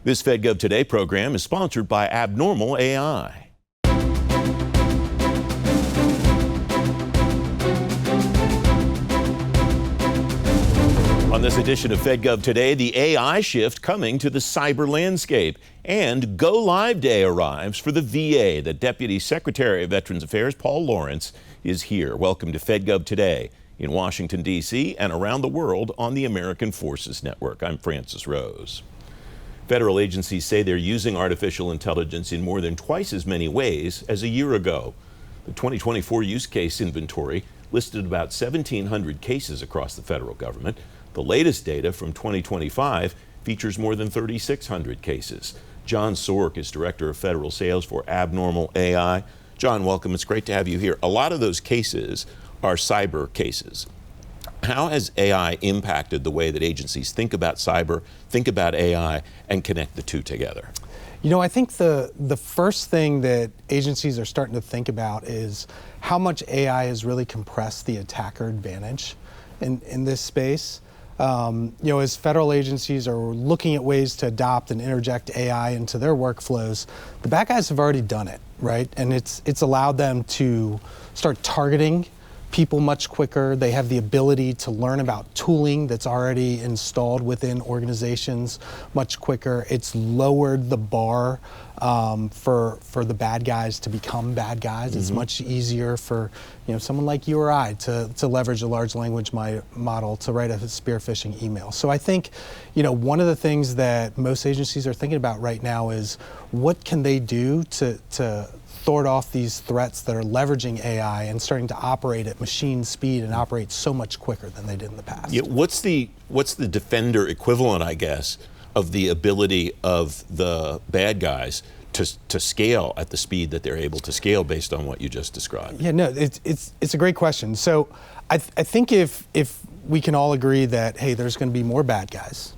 This Fed Gov Today program is sponsored by Abnormal AI. On this edition of Fed Gov Today, the AI shift coming to the cyber landscape, and Go Live Day arrives for the VA. The Deputy Secretary of Veterans Affairs, Paul Lawrence, is here. Welcome to Fed Gov Today in Washington, D.C. and around the world on the American Forces Network. I'm Francis Rose. Federal agencies say they're using artificial intelligence in more than twice as many ways as a year ago. The 2024 use case inventory listed about 1,700 cases across the federal government. The latest data from 2025 features more than 3,600 cases. John Sork is Director of Federal Sales for Abnormal AI. John, welcome. It's great to have you here. A lot of those cases are cyber cases. How has AI impacted the way that agencies think about cyber, think about AI, and connect the two together? You know, I think the first thing that agencies are starting to think about is how much AI has really compressed the attacker advantage in this space. You know, as federal agencies are looking at ways to adopt and interject AI into their workflows, the bad guys have already done it, right? And it's allowed them to start targeting people much quicker. They have the ability to learn about tooling that's already installed within organizations much quicker. It's lowered the bar for the bad guys to become bad guys. Mm-hmm. It's much easier for someone like you or I to leverage a large language model to write a spear phishing email. So I think one of the things that most agencies are thinking about right now is what can they do to thwart off these threats that are leveraging AI and starting to operate at machine speed and operate so much quicker than they did in the past. Yeah, what's the defender equivalent, I guess, of the ability of the bad guys to scale at the speed that they're able to scale based on what you just described? Yeah, no, it's a great question. So I think if we can all agree that, hey, there's going to be more bad guys,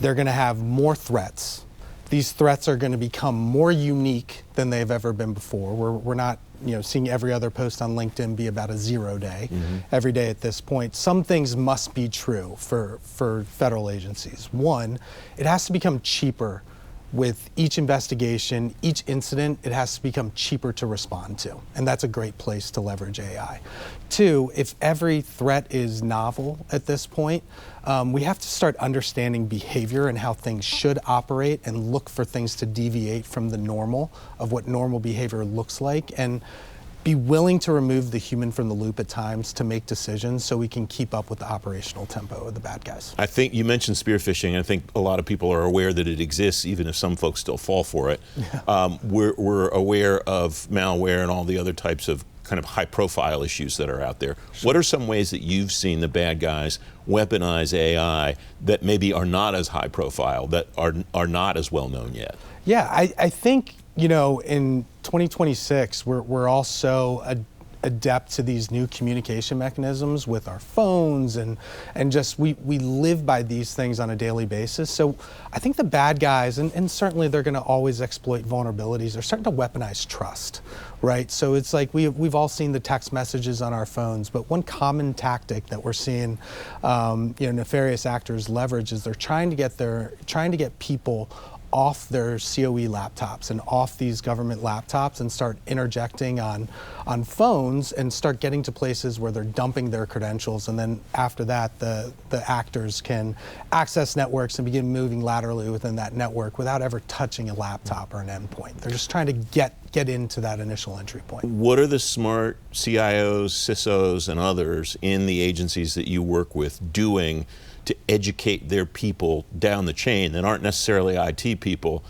they're going to have more threats. These threats are going to become more unique than they've ever been before. We're not seeing every other post on LinkedIn be about a 0 day every day at this point. Some things must be true for federal agencies. One, it has to become cheaper with each investigation, each incident. It has to become cheaper to respond to, and that's a great place to leverage AI. Two, if every threat is novel at this point, we have to start understanding behavior and how things should operate and look for things to deviate from the normal of what normal behavior looks like, and be willing to remove the human from the loop at times to make decisions so we can keep up with the operational tempo of the bad guys. I think you mentioned spear phishing. I think a lot of people are aware that it exists, even if some folks still fall for it. Yeah. We're aware of malware and all the other types of kind of high-profile issues that are out there. Sure. What are some ways that you've seen the bad guys weaponize AI that maybe are not as high-profile, that are not as well-known yet? Yeah, I think in 2026, we're all so adept to these new communication mechanisms with our phones and just we live by these things on a daily basis. So I think the bad guys, and certainly they're going to always exploit vulnerabilities, they're starting to weaponize trust, right? So it's like we've all seen the text messages on our phones, but one common tactic that we're seeing nefarious actors leverage is they're trying to get people off their COE laptops and off these government laptops and start interjecting on phones and start getting to places where they're dumping their credentials, and then after that the actors can access networks and begin moving laterally within that network without ever touching a laptop or an endpoint. They're just trying to get into that initial entry point. What are the smart CIOs, CISOs, and others in the agencies that you work with doing to educate their people down the chain that aren't necessarily IT people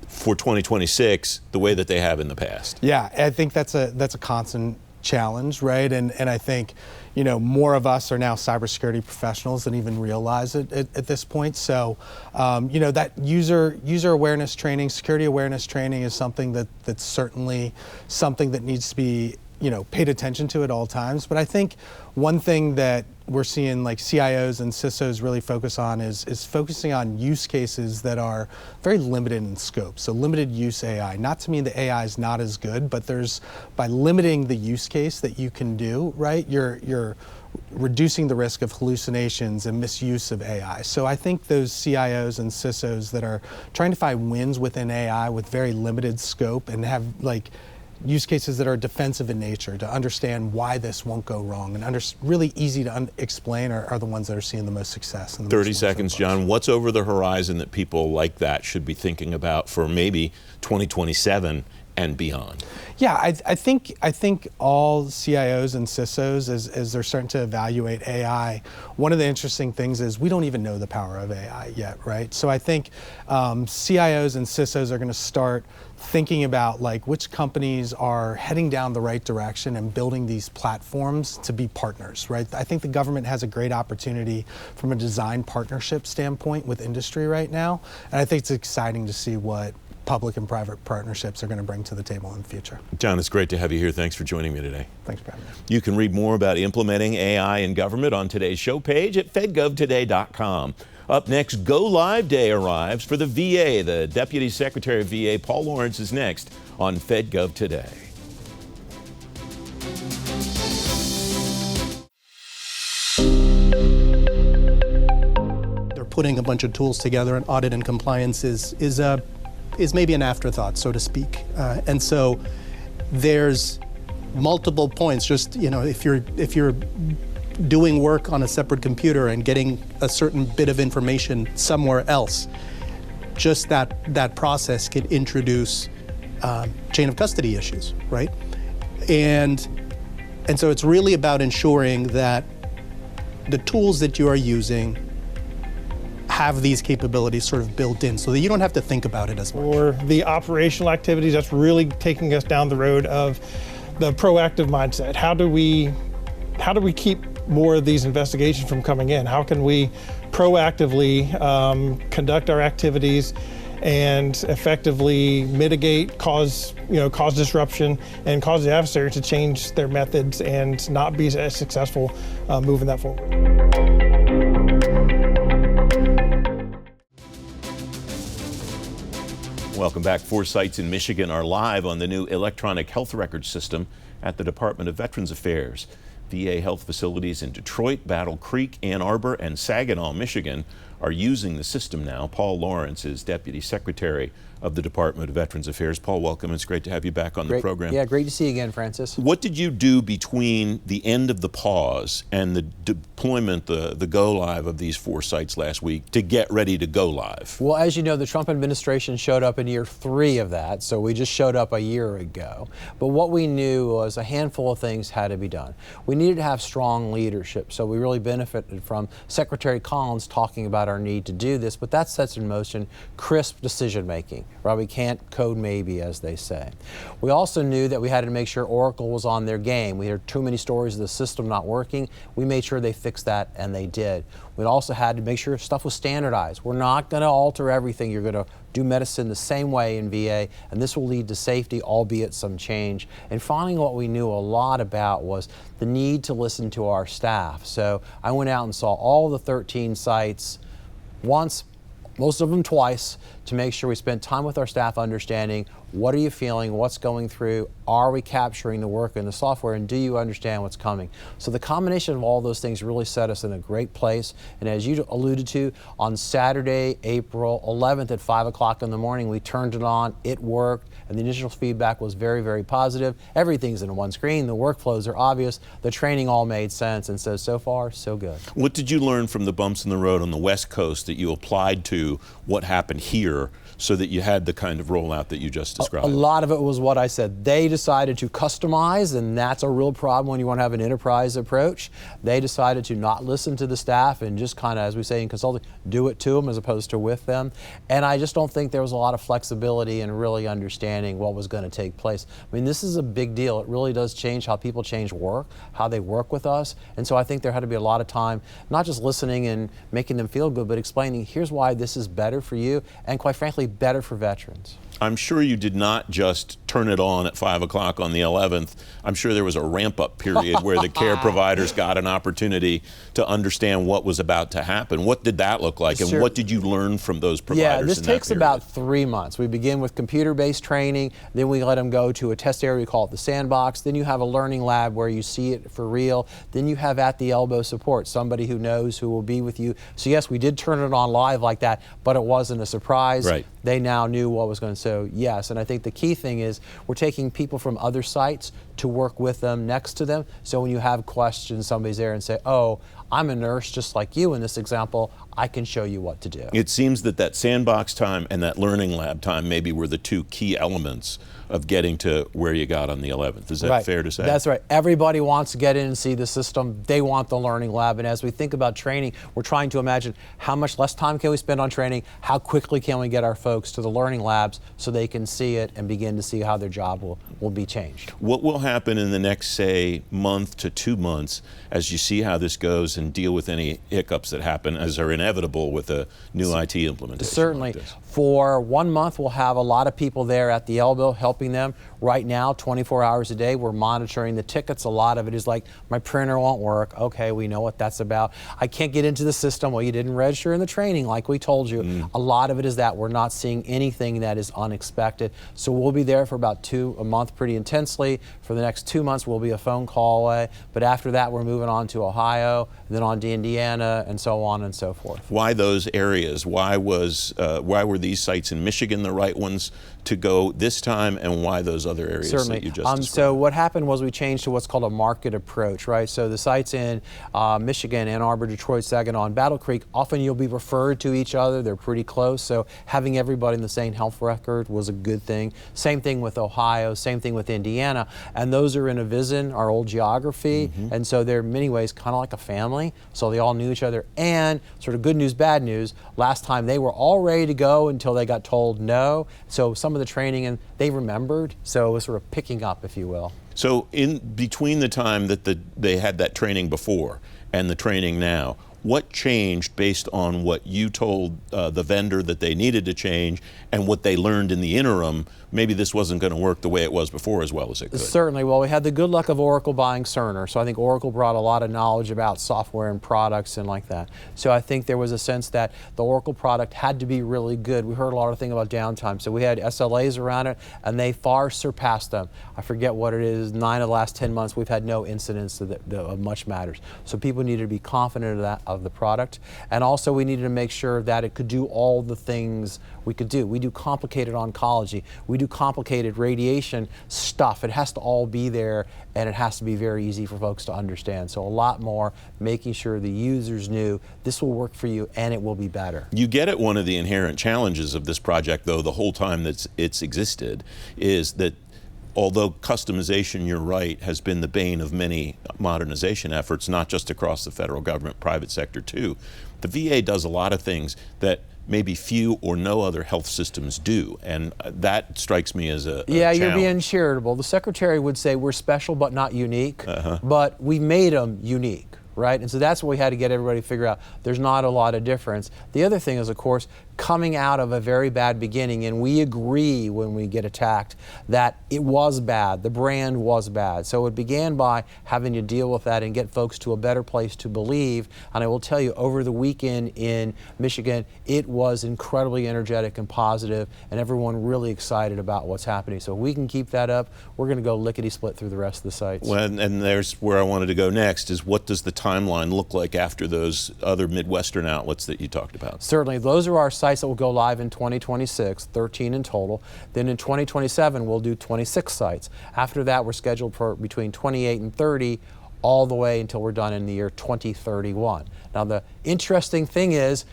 for 2026 the way that they have in the past? Yeah, I think that's a constant challenge, right? And I think more of us are now cybersecurity professionals than even realize it at this point. So that user awareness training, security awareness training is something that's certainly something that needs to be paid attention to at all times. But I think one thing that we're seeing like CIOs and CISOs really focus on is focusing on use cases that are very limited in scope. So limited use AI. Not to mean that AI is not as good, but by limiting the use case that you can do, right, you're reducing the risk of hallucinations and misuse of AI. So I think those CIOs and CISOs that are trying to find wins within AI with very limited scope and have like use cases that are defensive in nature to understand why this won't go wrong and really easy to explain are the ones that are seeing the most success. And the 30 seconds, John. What's over the horizon that people like that should be thinking about for maybe 2027 and beyond? Yeah, I think all CIOs and CISOs, as they're starting to evaluate AI, one of the interesting things is we don't even know the power of AI yet, right? So I think CIOs and CISOs are going to start thinking about like which companies are heading down the right direction and building these platforms to be partners, right? I think the government has a great opportunity from a design partnership standpoint with industry right now, and I think it's exciting to see what public and private partnerships are going to bring to the table in the future. John, it's great to have you here. Thanks for joining me today. Thanks for having me. You can read more about implementing AI in government on today's show page at fedgovtoday.com. Up next, Go Live Day arrives for the VA. The Deputy Secretary of VA, Paul Lawrence, is next on Fed Gov Today. They're putting a bunch of tools together, and audit and compliance is maybe an afterthought, so to speak. And so there's multiple points. Just, you know, if you're doing work on a separate computer and getting a certain bit of information somewhere else, just that process can introduce chain of custody issues, right? And so it's really about ensuring that the tools that you are using have these capabilities sort of built in so that you don't have to think about it as much. For the operational activities, that's really taking us down the road of the proactive mindset. How do we keep more of these investigations from coming in? How can we proactively conduct our activities and effectively mitigate, cause disruption, and cause the adversary to change their methods and not be as successful moving that forward? Welcome back. 4 sites in Michigan are live on the new electronic health record system at the Department of Veterans Affairs. VA health facilities in Detroit, Battle Creek, Ann Arbor, and Saginaw, Michigan are using the system now. Paul Lawrence is Deputy Secretary of the Department of Veterans Affairs. Paul, welcome. It's great to have you back on the program. Yeah, great to see you again, Francis. What did you do between the end of the pause and the deployment, the go live of these 4 sites last week to get ready to go live? Well, as you know, the Trump administration showed up in year 3 of that, so we just showed up a year ago. But what we knew was a handful of things had to be done. We needed to have strong leadership, so we really benefited from Secretary Collins talking about our need to do this, but that sets in motion crisp decision making. Right? We can't code maybe, as they say. We also knew that we had to make sure Oracle was on their game. We heard too many stories of the system not working. We made sure they fixed that, and they did. We also had to make sure stuff was standardized. We're not going to alter everything. You're going to do medicine the same way in VA, and this will lead to safety, albeit some change. And finally, what we knew a lot about was the need to listen to our staff. So I went out and saw all the 13 sites once, most of them twice, to make sure we spent time with our staff understanding what are you feeling, what's going through, are we capturing the work in the software, and do you understand what's coming? So the combination of all those things really set us in a great place. And as you alluded to, on Saturday, April 11th at 5 o'clock in the morning, we turned it on, it worked, and the initial feedback was very, very positive. Everything's in one screen, the workflows are obvious, the training all made sense, and so far, so good. What did you learn from the bumps in the road on the West Coast that you applied to what happened here so that you had the kind of rollout that you just described? A lot of it was what I said. They decided to customize, and that's a real problem when you want to have an enterprise approach. They decided to not listen to the staff and just kind of, as we say in consulting, do it to them as opposed to with them. And I just don't think there was a lot of flexibility in really understanding what was going to take place. I mean, this is a big deal. It really does change how people change work, how they work with us. And so I think there had to be a lot of time, not just listening and making them feel good, but explaining, here's why this is better for you, and quite frankly, better for veterans. I'm sure you did not just turn it on at 5 o'clock on the 11th, I'm sure there was a ramp-up period where the care providers got an opportunity to understand what was about to happen. What did that look like, and Sure. what did you learn from those providers? Yeah, this in that takes period? about 3 months. We begin with computer-based training, then we let them go to a test area, we call it the sandbox, then you have a learning lab where you see it for real, then you have at the elbow support, somebody who knows, who will be with you. So yes, we did turn it on live like that, but it wasn't a surprise. Right. They now knew what was going to, so yes, and I think the key thing is we're taking people from other sites to work with them, next to them, so when you have questions, somebody's there and say, oh, I'm a nurse just like you in this example, I can show you what to do. It seems that that sandbox time and that learning lab time maybe were the two key elements of getting to where you got on the 11th. Is that Right. fair to say? That's right. Everybody wants to get in and see the system. They want the learning lab. And as we think about training, we're trying to imagine how much less time can we spend on training, how quickly can we get our folks to the learning labs so they can see it and begin to see how their job will be changed. What will happen in the next, say, month to 2 months as you see how this goes and deal with any hiccups that happen, as are inevitable with a new IT implementation? Certainly. Like this? For 1 month, we'll have a lot of people there at the elbow helping them. Right now, 24 hours a day, we're monitoring the tickets. A lot of it is like, my printer won't work. Okay, we know what that's about. I can't get into the system. Well, you didn't register in the training like we told you. A lot of it is that we're not seeing anything that is unexpected. So we'll be there for about a month pretty intensely. For the next 2 months, we'll be a phone call away. But after that, we're moving on to Ohio, then on to Indiana, and so on and so forth. Why those areas? Why were these sites in Michigan the right ones to go this time, and why those other areas Certainly. that you just described? So what happened was we changed to what's called a market approach, right? So the sites in Michigan, Ann Arbor, Detroit, Saginaw, and Battle Creek, often you'll be referred to each other. They're pretty close. So having everybody in the same health record was a good thing. Same thing with Ohio, same thing with Indiana. And those are in a VISN, our old geography. And so they're in many ways kind of like a family. So they all knew each other. And sort of good news, bad news, last time they were all ready to go until they got told no. So some of the training, and they remembered. So it was sort of picking up, if you will. So in between the time that they had that training before and the training now, what changed based on what you told the vendor that they needed to change and what they learned in the interim? Maybe this wasn't going to work the way it was before as well as it could. Certainly. Well, we had the good luck of Oracle buying Cerner. So I think Oracle brought a lot of knowledge about software and products and like that. So I think there was a sense that the Oracle product had to be really good. We heard a lot of things about downtime. So we had SLAs around it, and they far surpassed them. I forget what it is, 9 of the last 10 months, we've had no incidents of much matters. So people needed to be confident of the product. And also we needed to make sure that it could do all the things we could do. We do complicated oncology. We do complicated radiation stuff. It has to all be there, and it has to be very easy for folks to understand. So a lot more making sure the users knew this will work for you and it will be better. You get at one of the inherent challenges of this project, though, the whole time that it's existed, is that although customization, you're right, has been the bane of many modernization efforts, not just across the federal government, private sector too, the VA does a lot of things that maybe few or no other health systems do, and that strikes me as a Yeah, challenge. you're being charitable. The secretary would say we're special but not unique, but we made them unique, right? And so that's what we had to get everybody to figure out. There's not a lot of difference. The other thing is, of course, coming out of a very bad beginning, and we agree when we get attacked that it was bad, the brand was bad. So it began by having to deal with that and get folks to a better place to believe. And I will tell you, over the weekend in Michigan, it was incredibly energetic and positive, and everyone really excited about what's happening. So if we can keep that up, we're going to go lickety-split through the rest of the sites. Well, and there's where I wanted to go next, is what does the timeline look like after those other Midwestern outlets that you talked about? Certainly, those are our sites that will go live in 2026, 13 in total. Then in 2027, we'll do 26 sites. After that, we're scheduled for between 28 and 30, all the way until we're done in the year 2031. Now, the interesting thing is,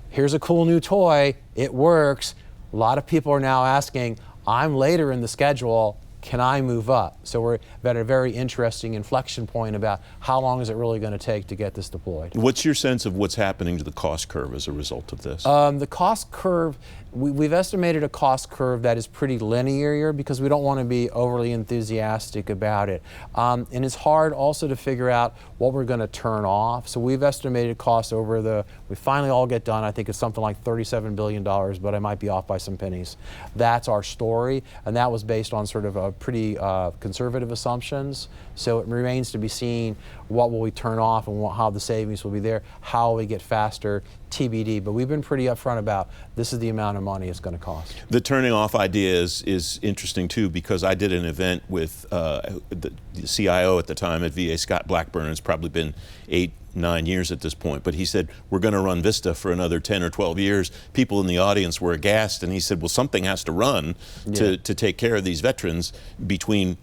here's a cool new toy, it works. A lot of people are now asking, I'm later in the schedule, can I move up? So we're at a very interesting inflection point about how long is it really going to take to get this deployed. What's your sense of what's happening to the cost curve as a result of this? The cost curve We've estimated a cost curve that is pretty linear because we don't want to be overly enthusiastic about it. And it's hard also to figure out what we're going to turn off. So we've estimated costs we finally all get done, I think it's something like $37 billion, but I might be off by some pennies. That's our story, and that was based on sort of a pretty conservative assumptions. So it remains to be seen what will we turn off and how the savings will be there, how we get faster, TBD. But we've been pretty upfront about this is the amount of money it's going to cost. The turning off idea is interesting too, because I did an event with the CIO at the time at VA, Scott Blackburn. It's probably been 8-9 years at this point, but he said, we're going to run Vista for another 10 or 12 years. People in the audience were aghast, and he said, well, something has to run to take care of these veterans between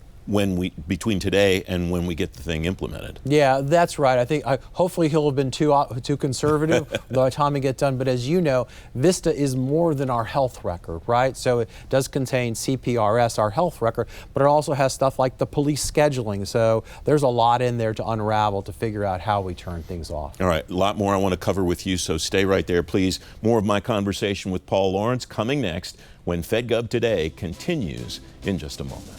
today and when we get the thing implemented. Yeah, that's right. I think hopefully he'll have been too conservative by the time we get done. But as you know, Vista is more than our health record, right? So it does contain CPRS, our health record, but it also has stuff like the police scheduling. So there's a lot in there to unravel to figure out how we turn things off. All right, a lot more I want to cover with you, so stay right there, please. More of my conversation with Paul Lawrence coming next when Fed Gov Today continues in just a moment.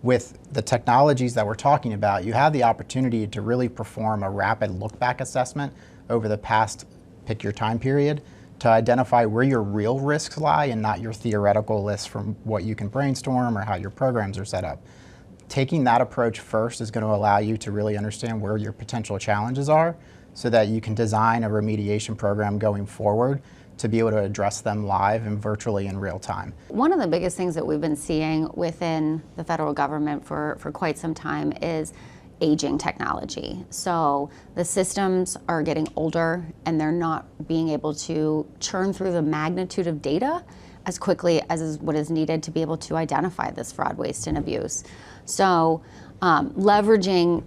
With the technologies that we're talking about, you have the opportunity to really perform a rapid look-back assessment over the past, pick your time period, to identify where your real risks lie and not your theoretical list from what you can brainstorm or how your programs are set up. Taking that approach first is going to allow you to really understand where your potential challenges are so that you can design a remediation program going forward to be able to address them live and virtually in real time. One of the biggest things that we've been seeing within the federal government for quite some time is aging technology. So the systems are getting older and they're not being able to churn through the magnitude of data as quickly as is what is needed to be able to identify this fraud, waste, and abuse. So leveraging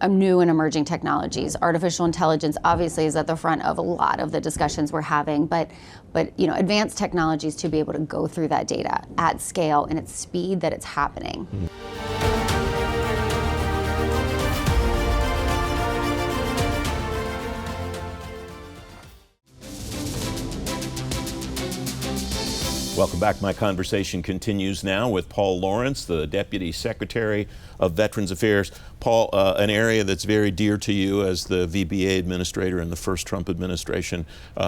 new and emerging technologies. Artificial intelligence obviously is at the front of a lot of the discussions we're having, but advanced technologies to be able to go through that data at scale and at speed that it's happening. Welcome back. My conversation continues now with Paul Lawrence, the Deputy Secretary of Veterans Affairs. Paul, an area that's very dear to you as the VBA administrator in the first Trump administration,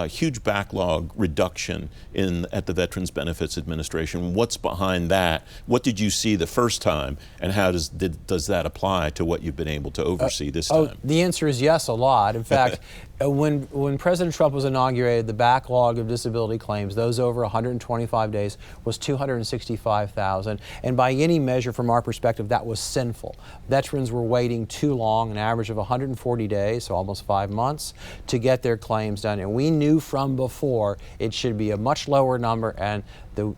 huge backlog reduction at the Veterans Benefits Administration. What's behind that? What did you see the first time, and how does that apply to what you've been able to oversee this time? The answer is yes, a lot. In fact, when President Trump was inaugurated, the backlog of disability claims, those over 125 days, was 265,000. And by any measure from our perspective, that was sinful. Veterans were waiting too long, an average of 140 days, so almost 5 months, to get their claims done. And we knew from before it should be a much lower number, and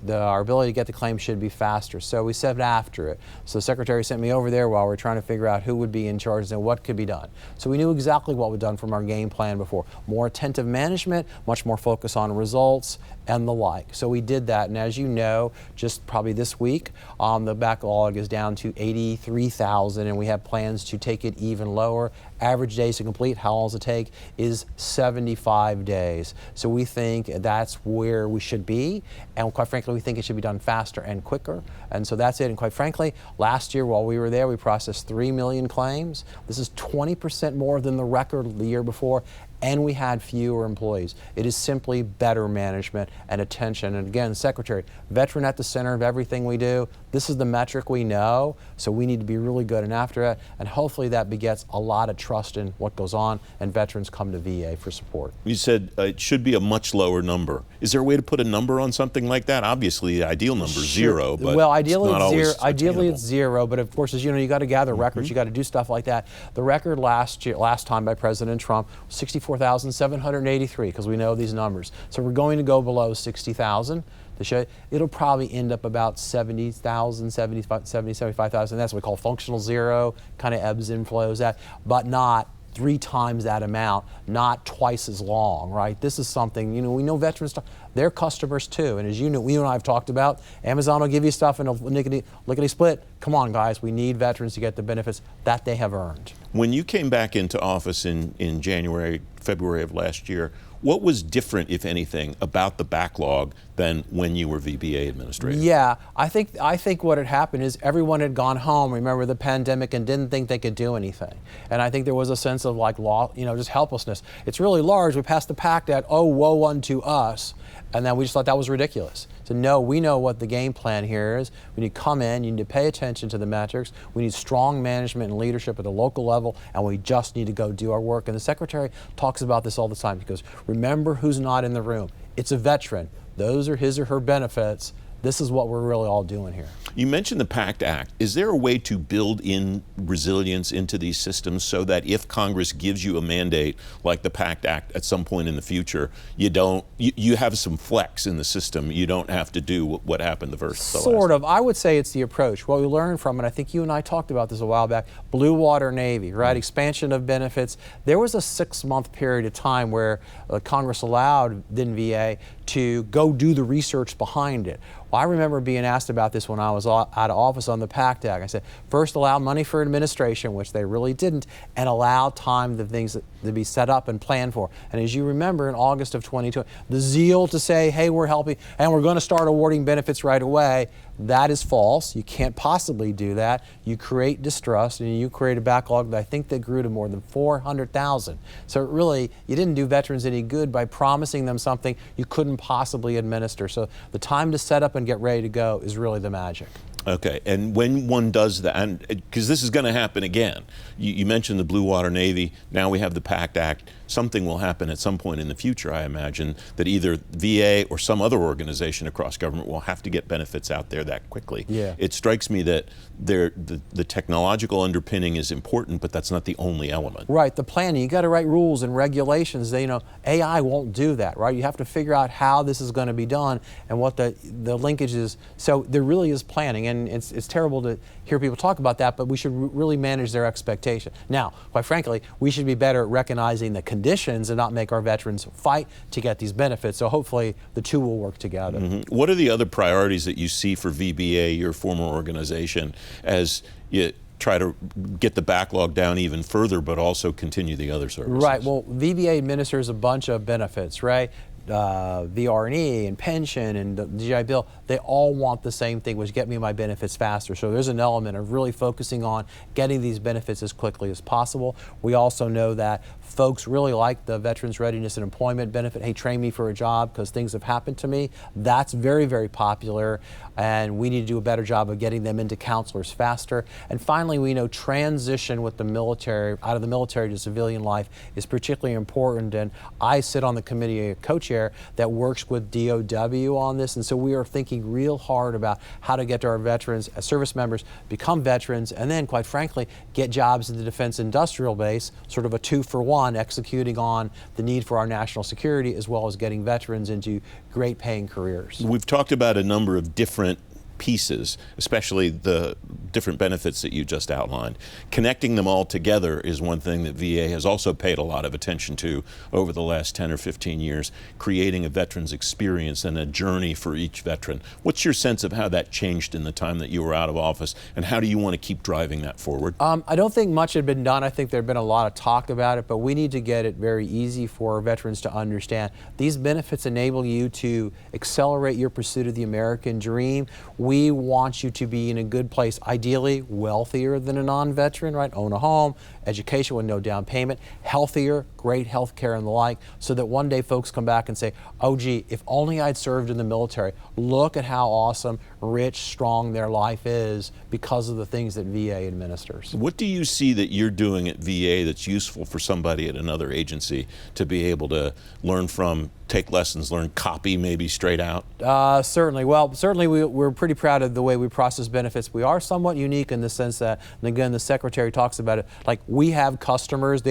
our ability to get the claims should be faster. So we set after it. So the Secretary sent me over there while we were trying to figure out who would be in charge and what could be done. So we knew exactly what we'd done from our game plan before. More attentive management, much more focus on results, and the like. So we did that, and as you know, just probably this week, the backlog is down to 83,000, and we have plans to take it even lower. Average days to complete, how long does it take, is 75 days. So we think that's where we should be, and quite frankly, we think it should be done faster and quicker. And so that's it. And quite frankly, last year while we were there, we processed 3 million claims. This is 20% more than the record the year before, and we had fewer employees. It is simply better management and attention. And again, Secretary, veteran at the center of everything we do. This is the metric we know, so we need to be really good and after it, and hopefully that begets a lot of trust in what goes on, and veterans come to VA for support. You said it should be a much lower number. Is there a way to put a number on something like that? Obviously, the ideal number is zero, but well, ideally it's not always zero. Ideally, attainable. it's zero, but of course, as you know, you got to gather records. You got to do stuff like that. The record last time by President Trump, 64,783, because we know these numbers. So we're going to go below 60,000. It'll probably end up about 70,000, 75,000. That's what we call functional zero, kind of ebbs and flows at, but not 3 times that amount, not twice as long, right? This is something, we know veterans, they're customers too. And as you and I have talked about, Amazon will give you stuff in a lickety split. Come on, guys, we need veterans to get the benefits that they have earned. When you came back into office in January, February of last year, what was different, if anything, about the backlog than when you were VBA administrator? Yeah, I think what had happened is everyone had gone home, remember the pandemic, and didn't think they could do anything. And I think there was a sense of just helplessness. It's really large. We passed the PACT Act. Oh, woe unto us. And then we just thought that was ridiculous. So no, we know what the game plan here is. We need to come in, you need to pay attention to the metrics. We need strong management and leadership at the local level, and we just need to go do our work. And the Secretary talks about this all the time. He goes, remember who's not in the room. It's a veteran. Those are his or her benefits. This is what we're really all doing here. You mentioned the PACT Act. Is there a way to build in resilience into these systems so that if Congress gives you a mandate like the PACT Act at some point in the future, you have some flex in the system? You don't have to do what happened the first. Sort of. I would say it's the approach. What we learned from it, I think you and I talked about this a while back, Blue Water Navy, right? Expansion of benefits. There was a 6-month period of time where Congress allowed then VA to go do the research behind it. Well, I remember being asked about this when I was out of office on the PACT Act. I said, first allow money for administration, which they really didn't, and allow time the things to be set up and planned for. And as you remember, in August of 2020, the zeal to say, hey, we're helping, and we're going to start awarding benefits right away, that is false. You can't possibly do that. You create distrust, and you create a backlog that I think that grew to more than 400,000. So really, you didn't do veterans any good by promising them something you couldn't possibly administer. So the time to set up and get ready to go is really the magic. Okay, and when one does that, and because this is going to happen again, you mentioned the Blue Water Navy, now we have the PACT Act, something will happen at some point in the future, I imagine, that either VA or some other organization across government will have to get benefits out there that quickly. Yeah. It strikes me that the technological underpinning is important, but that's not the only element. Right, the planning, you got to write rules and regulations. AI won't do that, right? You have to figure out how this is going to be done and what the linkage is. So there really is planning, and it's terrible to hear people talk about that, but we should really manage their expectation. Now, quite frankly, we should be better at recognizing the conditions and not make our veterans fight to get these benefits. So hopefully the two will work together. Mm-hmm. What are the other priorities that you see for VBA, your former organization, as you try to get the backlog down even further, but also continue the other services? Right, well, VBA administers a bunch of benefits, right? VR&E and pension and the GI Bill, they all want the same thing, which get me my benefits faster. So there's an element of really focusing on getting these benefits as quickly as possible. We also know that folks really like the Veterans Readiness and Employment Benefit. Hey, train me for a job because things have happened to me. That's very, very popular, and we need to do a better job of getting them into counselors faster. And finally, we know transition with the military, out of the military to civilian life, is particularly important. And I sit on the committee, co-chair, that works with DOW on this, and so we are thinking real hard about how to get to our veterans, as service members, become veterans, and then, quite frankly, get jobs in the defense industrial base, sort of a 2-for-1, executing on the need for our national security, as well as getting veterans into great paying careers. We've talked about a number of different pieces, especially the different benefits that you just outlined. Connecting them all together is one thing that VA has also paid a lot of attention to over the last 10 or 15 years, creating a veteran's experience and a journey for each veteran. What's your sense of how that changed in the time that you were out of office, and how do you want to keep driving that forward? I don't think much had been done. I think there had been a lot of talk about it, but we need to get it very easy for veterans to understand. These benefits enable you to accelerate your pursuit of the American dream. We want you to be in a good place, ideally wealthier than a non-veteran, right? Own a home, education with no down payment, healthier, great health care and the like, so that one day folks come back and say, oh gee, if only I'd served in the military. Look at how awesome, rich, strong their life is because of the things that VA administers. What do you see that you're doing at VA that's useful for somebody at another agency to be able to learn from, take lessons, learn copy maybe straight out? Certainly. Well, certainly we're pretty proud of the way we process benefits. We are somewhat unique in the sense that, and again, the Secretary talks about it, like we have customers,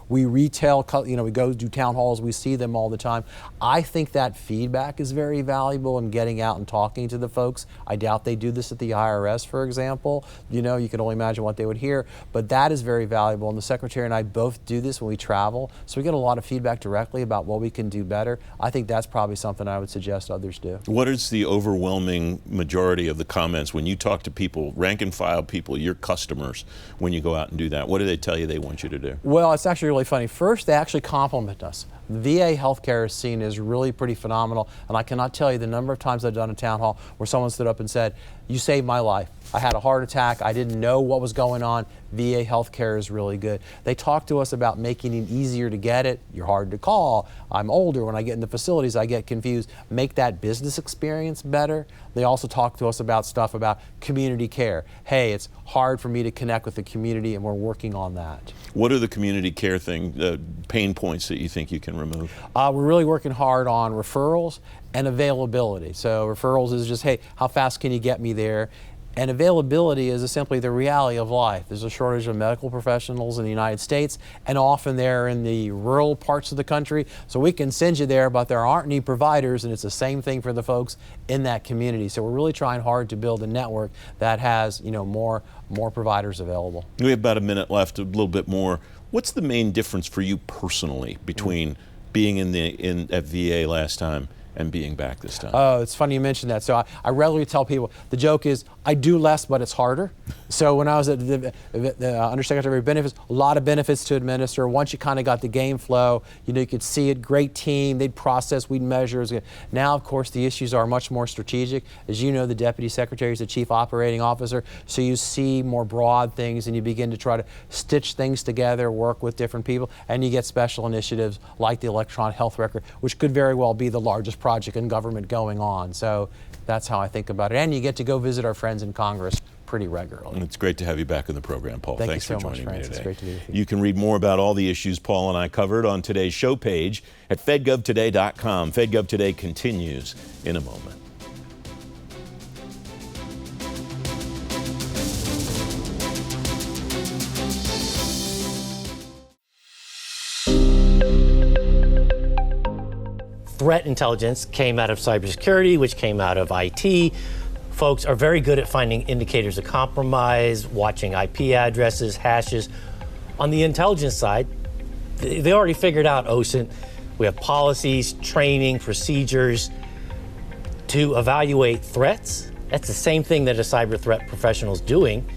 we retail, we go do town halls, we see them all the time. I think that feedback is very valuable in getting out and talking to the folks. I doubt they do this at the IRS, for example. You know, you can only imagine what they would hear, but that is very valuable. And the Secretary and I both do this when we travel, so we get a lot of feedback directly about what we can do better. I think that's probably something I would suggest others do. What is the overwhelming majority of the comments when you talk to people, rank and file people, your customers, when you go out and do that? What do they tell you they want you to do? Well, it's actually really funny. First, they actually compliment us. VA healthcare is seen as really pretty phenomenal, and I cannot tell you the number of times I've done a town hall where someone stood up and said, "You saved my life. I had a heart attack. I didn't know what was going on. VA healthcare is really good." They talk to us about making it easier to get it. You're hard to call. I'm older. When I get into facilities, I get confused. Make that business experience better. They also talk to us about stuff about community care. Hey, it's hard for me to connect with the community, and we're working on that. What are the community care pain points that you think you can remove? We're really working hard on referrals and availability. So referrals is just, hey, how fast can you get me there? And availability is simply the reality of life. There's a shortage of medical professionals in the United States, and often they're in the rural parts of the country. So we can send you there, but there aren't any providers, and it's the same thing for the folks in that community. So we're really trying hard to build a network that has, you know, more providers available. We have about a minute left, a little bit more. What's the main difference for you personally between being at VA last time and being back this time? Oh, it's funny you mentioned that. So I regularly tell people, the joke is, I do less, but it's harder. So when I was at the Undersecretary of Benefits, a lot of benefits to administer. Once you kind of got the game flow, you know, you could see it, great team, they'd process, we'd measure. Now, of course, the issues are much more strategic. As you know, the Deputy Secretary is the Chief Operating Officer, so you see more broad things and you begin to try to stitch things together, work with different people, and you get special initiatives like the electronic health record, which could very well be the largest project in government going on. So that's how I think about it. And you get to go visit our friends in Congress pretty regularly. And it's great to have you back on the program, Paul. Thanks for so much, joining me Francis. today. It's great to be with you. You can read more about all the issues Paul and I covered on today's show page at fedgovtoday.com. FedGov Today continues in a moment. Threat intelligence came out of cybersecurity, which came out of IT. Folks are very good at finding indicators of compromise, watching IP addresses, hashes. On the intelligence side, they already figured out OSINT. We have policies, training, procedures to evaluate threats. That's the same thing that a cyber threat professional is doing.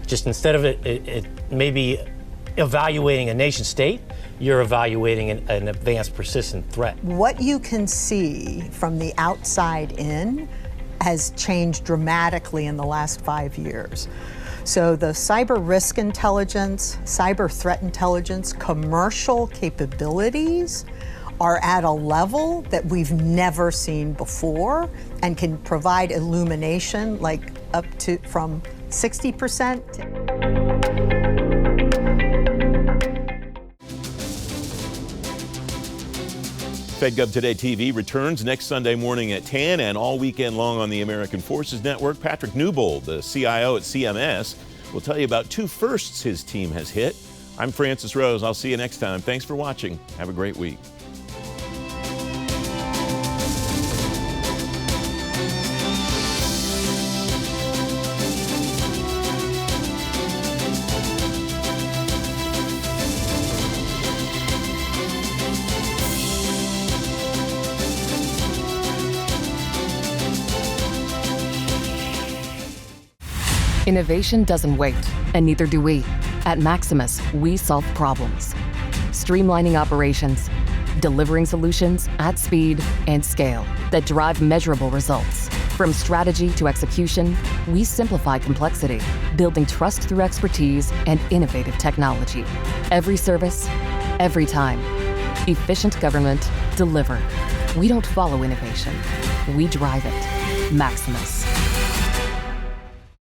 Just instead of it maybe evaluating a nation state, you're evaluating an advanced persistent threat. What you can see from the outside in has changed dramatically in the last 5 years. So the cyber risk intelligence, cyber threat intelligence, commercial capabilities are at a level that we've never seen before and can provide illumination like up to from 60%. FedGov Today TV returns next Sunday morning at 10 and all weekend long on the American Forces Network. Patrick Newbold, the CIO at CMS, will tell you about 2 firsts his team has hit. I'm Francis Rose. I'll see you next time. Thanks for watching. Have a great week. Innovation doesn't wait, and neither do we. At Maximus, we solve problems, streamlining operations, delivering solutions at speed and scale that drive measurable results. From strategy to execution, we simplify complexity, building trust through expertise and innovative technology. Every service, every time. Efficient government delivered. We don't follow innovation, we drive it. Maximus.